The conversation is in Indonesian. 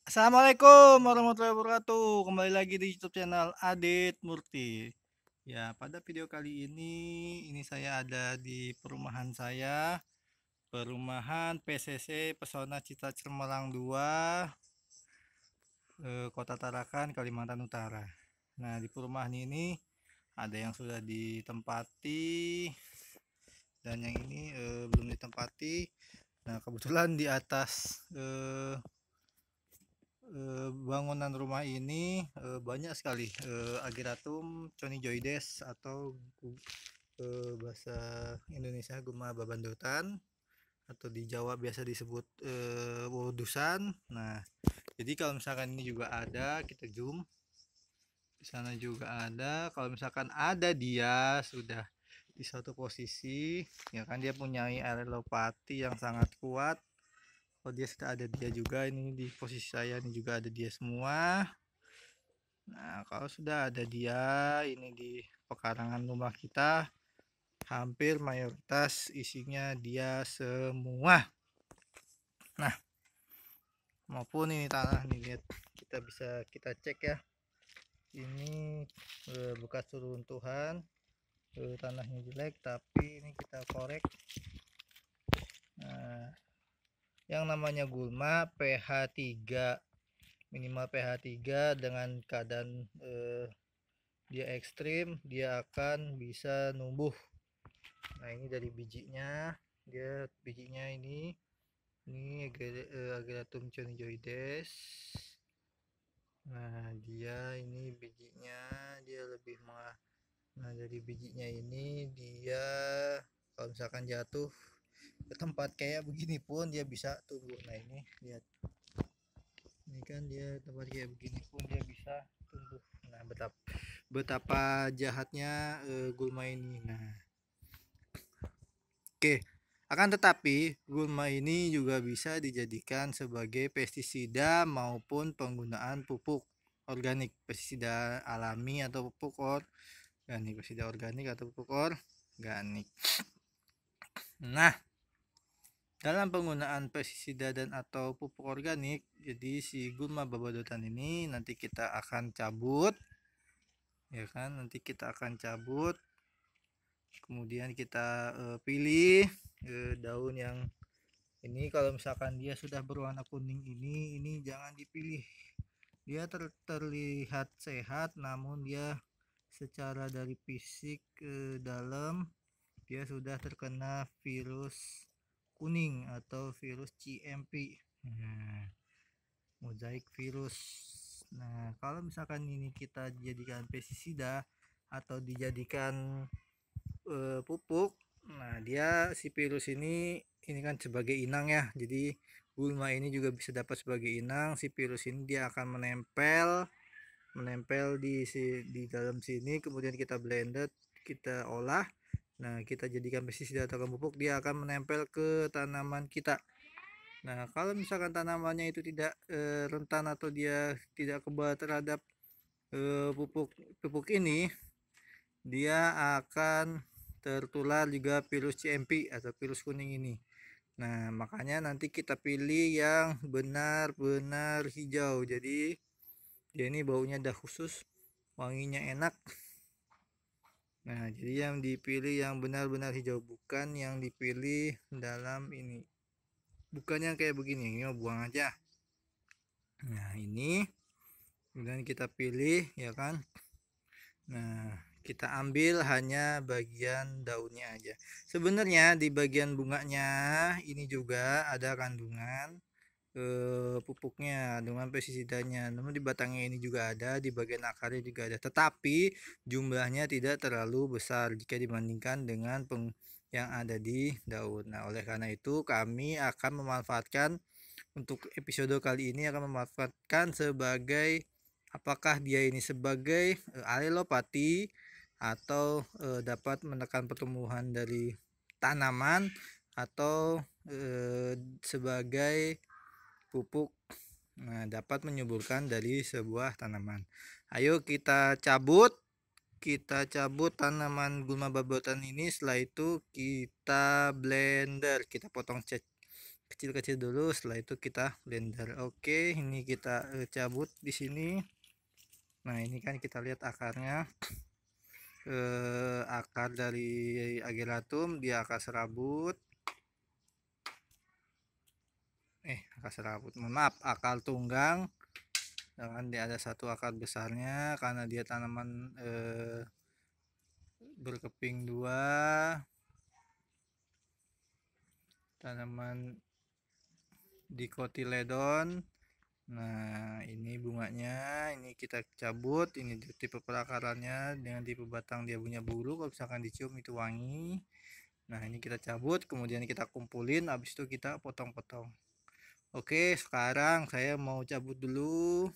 Assalamualaikum warahmatullahi wabarakatuh. Kembali lagi di YouTube channel Adit Murti. Ya, pada video kali ini saya ada di perumahan saya, perumahan PCC Pesona Citra Cemerlang 2, Kota Tarakan, Kalimantan Utara. Nah, di perumahan ini ada yang sudah ditempati dan yang ini belum ditempati. Nah, kebetulan di atas bangunan rumah ini banyak sekali Ageratum conijoides atau bahasa Indonesia guma babandotan atau di Jawa biasa disebut wodusan. Nah, jadi kalau misalkan ini juga ada, kita zoom. Di sana juga ada. Kalau misalkan ada, dia sudah di satu posisi, ya kan, dia punya alelopati yang sangat kuat. Kalau dia sudah ada, dia juga ini di posisi saya ini juga ada dia semua. Nah, kalau sudah ada dia ini di pekarangan rumah kita, hampir mayoritas isinya dia semua. Nah, maupun ini tanah nih, lihat, kita cek ya. Ini bekas runtuhan, tanahnya jelek, tapi ini kita korek. Nah, yang namanya gulma pH 3, minimal pH 3 dengan keadaan dia ekstrim, dia akan bisa numbuh. Nah, ini dari bijinya, bijinya ini Ageratum conijoides. Nah, dia ini bijinya dia lebih nah, dari bijinya ini dia kalau misalkan jatuh ke tempat kayak begini pun dia bisa tumbuh. Nah, ini lihat, ini kan dia tempat kayak begini pun dia bisa tumbuh. Nah, betapa jahatnya gulma ini. Nah, oke, akan tetapi gulma ini juga bisa dijadikan sebagai pestisida maupun penggunaan pupuk organik, pestisida alami atau pupuk organik, pestisida organik atau pupuk organik. Nah, dalam penggunaan pestisida dan atau pupuk organik, jadi si gulma babadotan ini nanti kita akan cabut, ya kan? Nanti kita akan cabut, kemudian kita pilih daun yang ini. Kalau misalkan dia sudah berwarna kuning ini jangan dipilih. Dia terlihat sehat, namun dia secara dari fisik ke dalam dia sudah terkena virus kuning atau virus CMP, mozaik virus. Nah, kalau misalkan ini kita jadikan pestisida atau dijadikan pupuk, nah dia si virus ini kan sebagai inang ya, jadi gulma ini juga bisa dapat sebagai inang. Si virus ini dia akan menempel di dalam sini, kemudian kita blended, kita olah. Nah, kita jadikan pestisida atau pupuk, dia akan menempel ke tanaman kita. Nah, kalau misalkan tanamannya itu tidak rentan atau dia tidak kebal terhadap pupuk ini, dia akan tertular juga virus CMP atau virus kuning ini. Nah, makanya nanti kita pilih yang benar-benar hijau. Jadi dia ini baunya dah khusus, wanginya enak. Nah, jadi yang dipilih yang benar-benar hijau, bukan yang dipilih dalam ini. Bukan yang kayak begini, ini buang aja. Nah, ini kemudian kita pilih, ya kan. Nah, kita ambil hanya bagian daunnya aja. Sebenarnya di bagian bunganya ini juga ada kandungan pupuknya, kandungan pestisidanya. Namun di batangnya ini juga ada, di bagian akarnya juga ada. Tetapi jumlahnya tidak terlalu besar jika dibandingkan dengan yang ada di daun. Nah, oleh karena itu kami akan memanfaatkan untuk episode kali ini akan memanfaatkan sebagai apakah dia ini sebagai alelopati atau dapat menekan pertumbuhan dari tanaman atau sebagai pupuk, nah, dapat menyuburkan dari sebuah tanaman. Ayo kita cabut tanaman gulma babotan ini. Setelah itu kita blender, kita potong kecil-kecil dulu, setelah itu kita blender. Oke, ini kita cabut di sini. Nah, ini kan kita lihat akarnya, akar dari agelatum, dia akar serabut, akar serabut, mohon maaf, akar tunggang. Dan dia ada satu akar besarnya karena dia tanaman berkeping dua, tanaman dicotyledon. Nah, ini bunganya, ini kita cabut. Ini tipe perakarannya, dengan tipe batang dia punya bulu, kalau misalkan dicium itu wangi. Nah, ini kita cabut, kemudian kita kumpulin, habis itu kita potong-potong. Oke, sekarang saya mau cabut dulu.